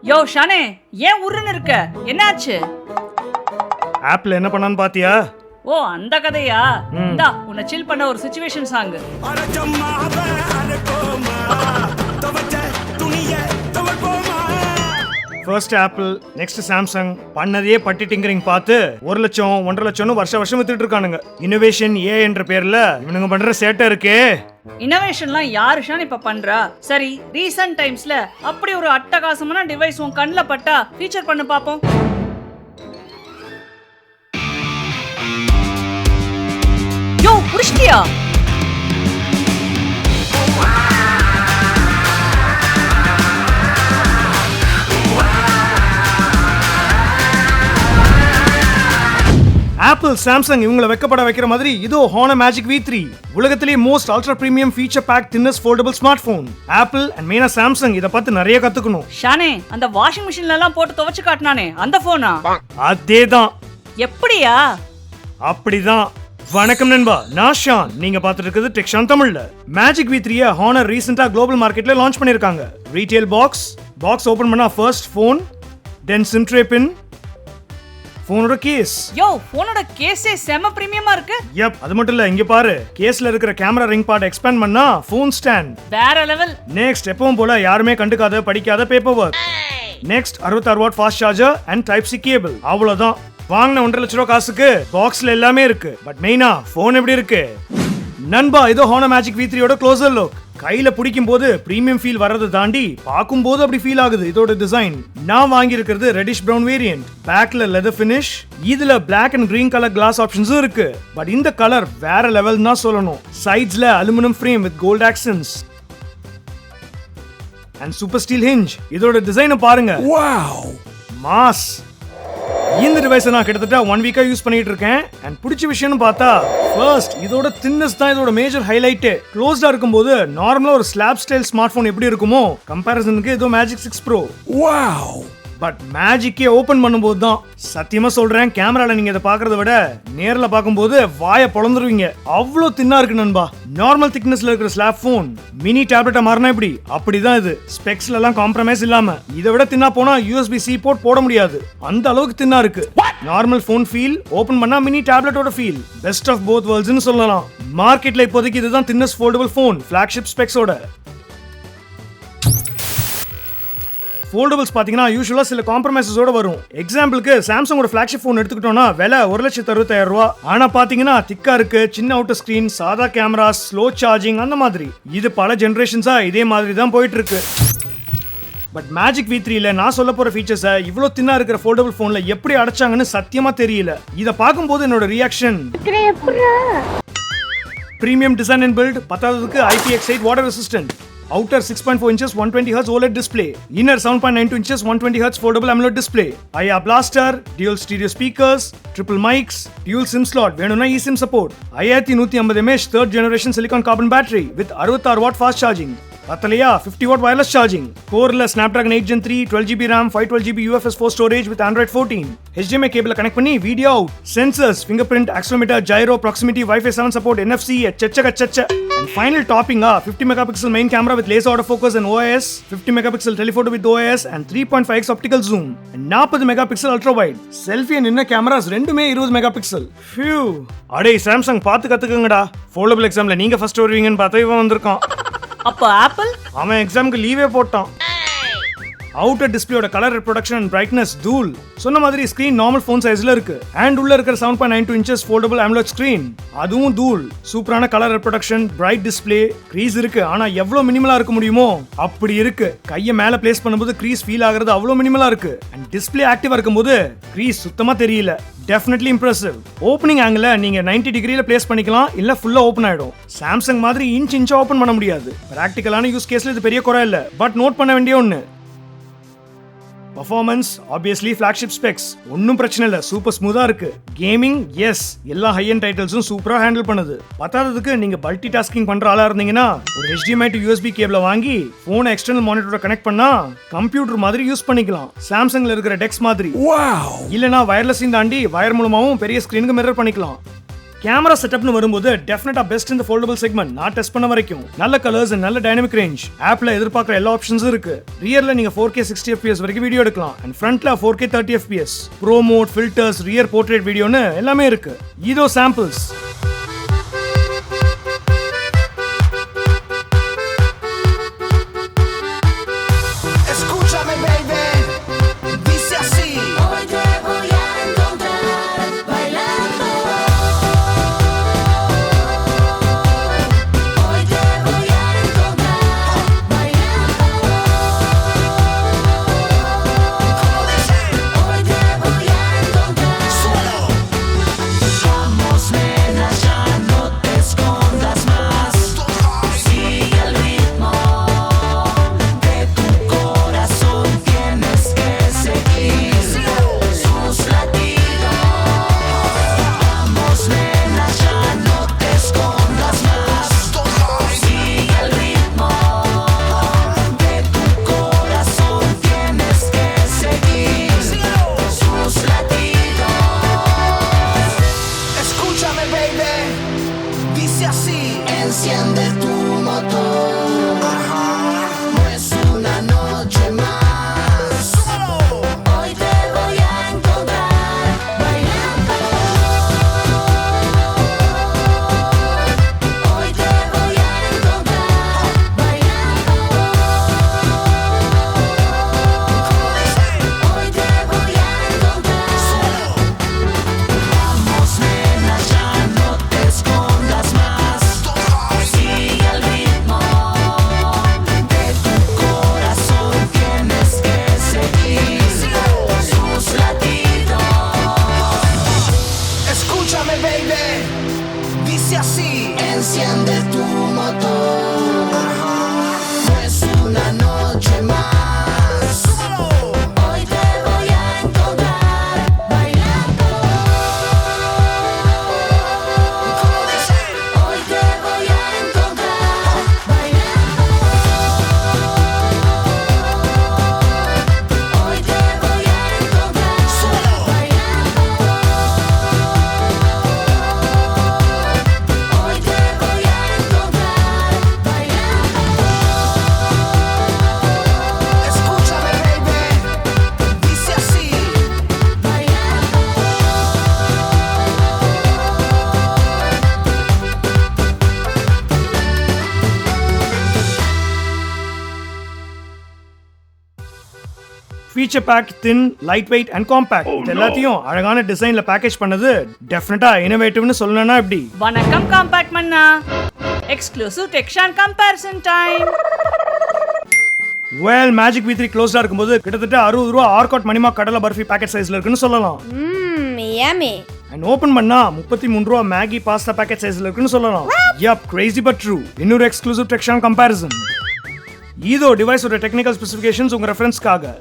யோ ஷானே, ஏன் உருன்னு இருக்க? என்னாச்சு? ஆப்ல என்ன பண்ணான்னு பாத்தியா? ஓ அந்த கதையா? இந்தா உன்னை சில் பண்ண ஒரு situation song. First Apple, next Samsung பண்ணதையே பட்டி டிங்கரிங் பார்த்து 1 லட்சம் 1.5 லட்சம்னு வருஷம் வித்துட்டு இருக்கானுங்க. இனோவேஷன் ஏ என்ற பேர்ல இவனுங்க பண்ற சேட்டை இருக்கே. இனோவேஷன்லாம் யாரு ஷான் இப்ப பண்றா? சரி, ரீசன்ட் டைம்ஸ்ல அப்படி ஒரு அட்டகாசமான டிவைஸ் உன் கண்ணுல பட்டா ஃபீச்சர் பண்ணு பாப்போம். யோ புடிச்சிட்டியா? ஆப்பிள், சாம்சங் இவங்களை வெக்கப்பட வைக்கிற மாதிரி இதோ ஹானர் மேஜிக் V3, உலகத்திலேயே most ultra premium feature pack thinness foldable smartphone. Apple and மெயினா சாம்சங் இத பத்தி நிறைய கத்துக்கணும். ஷானே, அந்த வாஷிங் மிஷின்ல எல்லாம் போட்டு துவைச்சு காட்டினானே அந்த போனா? அதேதான். எப்படியா? அப்படிதான். வணக்கம் நண்பா, நான் ஷான். நீங்க பார்த்துட்டு இருக்கிறது டெக்ஷான் தமிழ்ல. மேஜிக் V3 ஹானர் ரீசெண்டா குளோபல் மார்க்கெட்ல லான்ச் பண்ணிருக்காங்க. ரீட்டெயில் பாக்ஸ் ஓபன் பண்ணா ஃபர்ஸ்ட் போன், தென் சிம் ட்ரே பின், போனோட கேஸ். யோ, போனோட கேஸே செம பிரீமியமா இருக்கு. யப், அது மட்டும் இல்ல, இங்க பாரு, கேஸ்ல இருக்கிற கேமரா ரிங் பார்ட் எக்ஸ்பேண்ட் பண்ணா போன் ஸ்டாண்ட். வேற லெவல். நெக்ஸ்ட் எப்பவும் போல யாருமே கண்டுக்காத படிக்காத paper work. Next 66 watt fast charger and type C cable. அவ்வளவுதான். வாங்கின 1.5 லட்சம் ரூபாய் காசுக்கு பாக்ஸ்ல எல்லாமே இருக்கு. பட் மெயினா போன் எப்படி இருக்கு நண்பா? இதோ ஹானர் மேஜிக் V3யோட க்ளோசர் லுக். கையில பிடிக்கும் போது பிரீமியம் ஃபீல் வரதை தாண்டி பார்க்கும் போது அப்படி ஃபீல் ஆகுது. இதோட டிசைன் நான் வாங்கி இருக்கிறது ரெடிஷ் பிரவுன் வேரியன்ட். பேக்ல லெதர் ஃபினிஷ், இதுல black and green colour glass ஆப்ஷன்ஸும் இருக்கு. பட் இந்த கலர் வேற லெவல் தான் சொல்லணும். சைட்ஸ்ல aluminium frame with gold accents and super steel hinge. இதோட டிசைனை பாருங்க. Wow, mass. இந்த டிவைஸை நான் கிட்டத்தட்ட 1 வீக்கா யூஸ் பண்ணிட்டு இருக்கேன். அண்ட் பிடிச்ச விஷயம்னு பார்த்தா ஃபர்ஸ்ட் இதோட தின்னஸ் தான் இதோட மேஜர் ஹைலைட். க்ளோஸ்டா இருக்கும்போது நார்மலா ஒரு ஸ்லாப் ஸ்டைல் ஸ்மார்ட் போன் எப்படி இருக்குமோ கம்பேரிசனுக்கு இதோ மேஜிக் 6 Pro. வாவ். பட் மேஜிக்கே ஓபன் பண்ணும்போது தான் சத்தியமா சொல்றேன், கேமரால நீங்க இதை பாக்குறத விட நேர்ல பார்க்கும்போது வாயை பொளந்துருவீங்க. அவ்வளோ தின்னா இருக்கு நண்பா. நார்மல் திக்னஸ்ல இருக்கிற ஸ்லாப் போன் மினி டேப்லெட்டா மாறினா இப்படி அப்படிதான் இது. ஸ்பெக்ஸ்ல எல்லாம் காம்ப்ரமைஸ் இல்லாம. இதை விட தின்னா போனா USB-C போர்ட் போட முடியாது, அந்த அளவுக்கு தின்னா இருக்கு. நார்மல் போன் ஃபீல், ஓபன் பண்ணா மினி டேப்லெட்டோட ஃபீல். பெஸ்ட் ஆஃப் போத் வேர்ல்ட்ஸ்னு சொல்லலாம். மார்க்கெட்ல இப்போதைக்கு இதுதான் தின்னஸ் ஃபோல்டபிள் போன், flagship ஸ்பெக்ஸோட. ஃபோல்டபிள்ஸ் பாத்தீங்கன்னா யூசுவலா சில காம்ப்ரமைசஸோட வரும். எக்ஸாம்பிளுக்கு சாம்சங்கோட ஃபிளாக்ஷிப் போன் எடுத்துக்கிட்டோம்னா விலை 1,65,000 ரூபாய். ஆனா பாத்தீங்கன்னா திக்கா இருக்கு, சின்ன அவுட்டர் ஸ்கிரீன், சாதா கேமரா, ஸ்லோ சார்ஜிங், அந்த மாதிரி. இது பல ஜெனரேஷன்ஸா இதே மாதிரி தான் போயிட்டு இருக்கு. பட் மேஜிக் V3ல நான் சொல்ல போற ஃபீச்சர்ஸை இவ்வளவு தின்னா இருக்கிற ஃபோல்டபிள் போன்ல எப்படி அடைச்சாங்கன்னு சத்தியமா தெரியல. இத பார்க்கும்போது என்னோட reaction premium design and build, பத்தாவதுக்கு IPX8 water resistant, outer 6.4 inches 120Hz OLED display, inner 7.92 inches 120Hz foldable AMOLED display, IR blaster, dual stereo speakers, triple mics, dual SIM slot, வேணும்னா eSIM support, 5150 mAh third generation silicon carbon battery with 66 watt fast charging. பத்தலையா 50 watt wireless charging. கோர்ல Snapdragon 8 Gen 3, 12GB RAM, 512GB UFS 4 storage with Android 14. HDMI கேபிள connect பண்ணி video out. Sensors, fingerprint, accelerometer, gyro, proximity, Wi-Fi 7 support, NFC, etc. And final topping 50 megapixel main camera with laser autofocus and OIS, 50 megapixel telephoto with OIS and 3.5x optical zoom, and 40 megapixel ultra wide. Selfie and inner cameras ரெண்டுமே 20 megapixel. Phew. அடே Samsung பார்த்து கத்துக்கங்கடா. Foldable எக்ஸாம்ல நீங்க first வருவீங்கன்னு பார்த்தா இவன் வந்திருக்கான். அப்ப ஆப்பிள் அவன் எக்ஸாமுக்கு லீவே போட்டான். அவுட்டர் டிஸ்பிளேயோட கலர் ரிப்ரொடக்ஷன் அண்ட் பிரைட்னஸ் தூள். சொன்ன மாதிரி ஸ்கிரீன் நார்மல் போன் சைஸ்ல இருக்கு. அண்ட் உள்ள இருக்கிற 7.92 inches foldable AMOLED screen அதுவும் தூள். சூப்பரான colour reproduction, bright display, crease இருக்கு. ஆனா எவ்வளவு மினிமலா இருக்க முடியுமோ அப்படி இருக்கு. கையை மேல பிளேஸ் பண்ணும்போது க்ரீஸ் ஃபீல் ஆகுறது அவ்வளவு மினிமலா இருக்கு. அண்ட் டிஸ்பிளே ஆக்டிவா இருக்கும்போது க்ரீஸ் சுத்தமா தெரியல. Definitely impressive. ஓப்பனிங் ஆங்கிள் நீங்க 90 டிகிரில பிளேஸ் பண்ணிக்கலாம், இல்ல ஃபுல்லா ஓபன் ஆயிடும். சாம்சங் மாதிரி இன்ச்சா ஓபன் பண்ண முடியாது. பிராக்டிகலான யூஸ் கேஸ்ல இது பெரிய குறை இல்ல. பட் நோட் பண்ண வேண்டிய ஒண்ணு, பர்ஃபார்மன்ஸ் ஆப்வியஸ்லி ஃபிளாக்ஷிப் ஸ்பெக்ஸ் ஒன்னும் பிரச்சனை இல்ல, சூப்பர் ஸ்மூத்தா இருக்கு. கேமிங் எஸ், எல்லா ஹை எண்ட் டைட்டில்ஸும் சூப்பரா ஹேண்டில் பண்ணுது. பத்தாததுக்கு நீங்க மல்டி டாஸ்கிங் பண்ற ஆளா இருந்தீங்கன்னா ஒரு HDMI to USB கேபிள வாங்கி போனை எக்ஸ்டர்னல் மானிட்டரோட கனெக்ட் பண்ணா கம்ப்யூட்டர் மாதிரி யூஸ் பண்ணிக்கலாம். சாம்சங்ல இருக்கிற டெக்ஸ் மாதிரி. இல்லனா வயர்லெஸ் தாண்டி வயர் மூலமாவும் பெரிய ஸ்கிரீனுக்கு மிரர் பண்ணிக்கலாம். கேமரா செட்டப்னு வரும்போது டெஃபினட்டா பெஸ்ட் இந்த ஃபோல்டபிள் செக்மெண்ட் நான் டெஸ்ட் பண்ண வரைக்கும். நல்ல கலர்ஸ் அண்ட் நல்ல டைனமிக் ரேஞ்ச், ஆப்ல எதிர்பார்க்குற எல்லா ஆப்ஷன்ஸும் இருக்கு. ரியர்ல நீங்க 4K 60 fps வரைக்கும் வீடியோ எடுக்கலாம் அண்ட் ஃப்ரண்ட்ல 4K 30 fps. Pro mode, filters, rear portrait வீடியோன்னு எல்லாமே இருக்கு. இதோ samples. Enciende tu motor. No es una noche más. Hoy te voy a encontrar bailando. Hoy te voy a encontrar bailando. Hoy te voy a encontrar. Vamos, nena, ya no te escondas más. Enciende tu motor. No es una noche más. Hoy te voy a encontrar bailando. Hoy te voy a encontrar bailando. Hoy te voy a encontrar bailando. Feature pack, thin, light weight and compact எல்லாத்தையும் அழகான டிசைன்ல package பண்ணது டெஃபினட்டா இனோவேட்டிவ்னு சொல்லணும்னா எப்படி? வணக்கம் compact மன்னா. Exclusive டெக்ஷன் comparison time. Well, Magic V3 க்ளோஸ்டா இருக்கும்போது கிட்டத்தட்ட 60 ரூபாய் ஆர்காட் மணிமா கடலை பர்ஃபி பேக்கெட் சைஸ்ல இருக்குன்னு சொல்லலாம். yummy. அண்ட் ஓபன் பண்ணா 33 ரூபாய் மேகி பாஸ்தா பேக்கெட் சைஸ்ல இருக்குன்னு சொல்லலாம். Yep, crazy but true. இன்னொரு எக்ஸ்க்ளூசிவ் டெக்ஷன் கம்பேரிசன். இதோ டிவைஸோட டெக்னிக்கல் ஸ்பெசிஃபிகேஷன்ஸ் உங்க ரெஃபரன்ஸ்க்காக.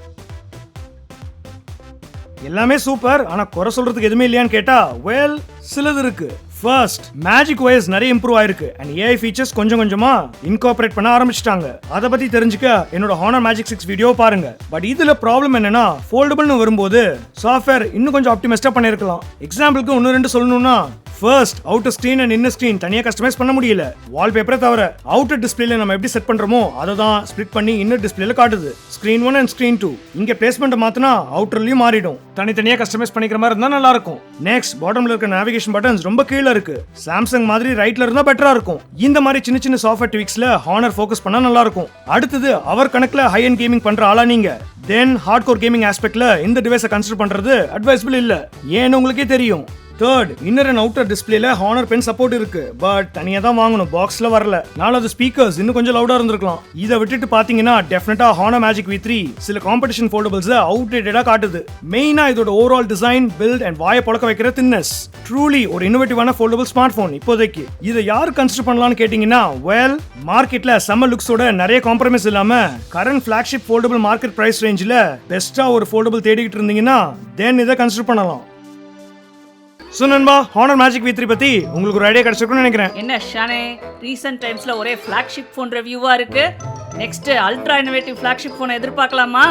எல்லாமே சூப்பர், ஆனா குறை சொல்றதுக்கு எதுவுமே இல்லையான்னு கேட்டா வெல் சிலது இருக்கு. ஃபர்ஸ்ட், மேஜிக் OS நிறைய இம்ப்ரூவ் ஆயிருக்கு அண்ட் AI ஃபீச்சர்ஸ் கொஞ்சம் கொஞ்சமா இன்கார்பரேட் பண்ண ஆரம்பிச்சிட்டாங்க. அதை பத்தி தெரிஞ்சுக்க என்னோட Honor Magic 6 வீடியோ பாருங்க. பட் இதுல ப்ராப்ளம் என்னன்னா, ஃபோல்டபிள்னு வரும்போது சாஃப்ட்வேர் இன்னும் கொஞ்சம் ஆப்டிமைஸ்டா பண்ணிருக்கலாம். எக்ஸாம்பிளுக்கு ஒன்னு ரெண்டு சொல்லணும்னா, first outer screen and inner screen தனியா கஸ்டமைஸ் பண்ண முடியல. வால்பேப்பரை தவிர அவுட்டர் டிஸ்பிளேல நம்ம எப்படி செட் பண்றோமோ அதை தான் ஸ்ப்ளிட் பண்ணி இன்னர் டிஸ்பிளேல காட்டுது. ஸ்கிரீன் 1 அண்ட் ஸ்கிரீன் 2 இங்க பிளேஸ்மெண்ட் மாத்தினா அவுட்டர்லயும் மாறிடும். தனித்தனியா கஸ்டமைஸ் பண்ணிக்கிற மாதிரி இருந்தா நல்லா இருக்கும். நெக்ஸ்ட், பாட்டம்ல இருக்க நேவிகேஷன் பட்டன்ஸ் ரொம்ப கீழ இருக்கு. சாம்சங் மாதிரி ரைட்ல இருந்தா பெட்டரா இருக்கும். இந்த மாதிரி சின்ன சின்ன சாஃப்ட்வேர் ட்விக்ஸ்ல Honor ஃபோக்கஸ் பண்ணா நல்லா இருக்கும். அடுத்தது, அவர் கணக்குல ஹை எண்ட் கேமிங் பண்ற ஆளா நீங்க, தென் ஹார்ட்கோர் கேமிங் ஆஸ்பெக்ட்ல இந்த டிவைஸை கன்சிடர் பண்றது அட்வைசபிள் இல்ல. ஏன்னு உங்களுக்கே தெரியும். தேர்ட், இன்னர் அண்ட் அவுட்டர் டிஸ்பிளேல Honor பென் சப்போர்ட் இருக்கு, பட் தனியா தான் வாங்கணும், பாக்ஸ்ல வரல. நாலாவது, ஸ்பீக்கர்ஸ் இன்னும் கொஞ்சம் லவுடா இருந்திருக்கலாம். இதை விட்டுட்டு பாத்தீங்கன்னா டெஃபினட்டா Honor Magic V3 சில காம்படிஷன் ஃபோல்டபிள்ஸ் அவுட்டேட்டடா காட்டுது. மெயினா இதோட ஓவரால் டிசைன், பில்ட் அண்ட் வாயை பழக்க வைக்கிற தின்னஸ். ட்ரூலி ஒரு இன்னோவேட்டிவான ஃபோல்டபிள் ஸ்மார்ட் போன் இப்போதைக்கு. இதை யார் கன்சிடர் பண்ணலாம்னு கேட்டீங்கன்னா, வெல், மார்க்கெட்ல செம்ம லுக்ஸோட நிறைய காம்ப்ரமைஸ் இல்லாம current flagship foldable market price ரேஞ்சில் பெஸ்டா ஒரு ஃபோல்டபிள் தேடிக்கிட்டு இருந்தீங்கன்னா தென் இதை கன்சிடர் பண்ணலாம். சோ நண்பா, Honor Magic V3 பத்தி உங்களுக்கு ஒரு ஐடியா கிடைச்சிருக்கும்னு நினைக்கிறேன். என்ன ஷானே, ரீசன்ட் டைம்ஸ்ல ஒரே flagship phone ரிவ்யூவா இருக்கு. Next ultra innovative flagship phone எதிர்பார்க்கலாமா?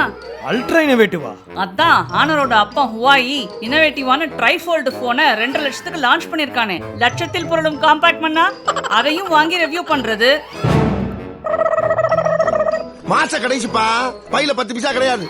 அல்ட்ரா இனோவேட்டிவா? அதான் ஆனரோட அப்பா ஹுவாயி இனோவேட்டிவான ட்ரைஃபோல்டு போனை 2 லட்சத்துக்கு லான்ச் பண்ணிருக்கானே. லட்சத்தில் பொருளும் காம்பாக்ட் பண்ணா அதையும் வாங்கி ரிவ்யூ பண்றது. மாச கடைசிப்பா, பையில 10 பைசா கிடையாது.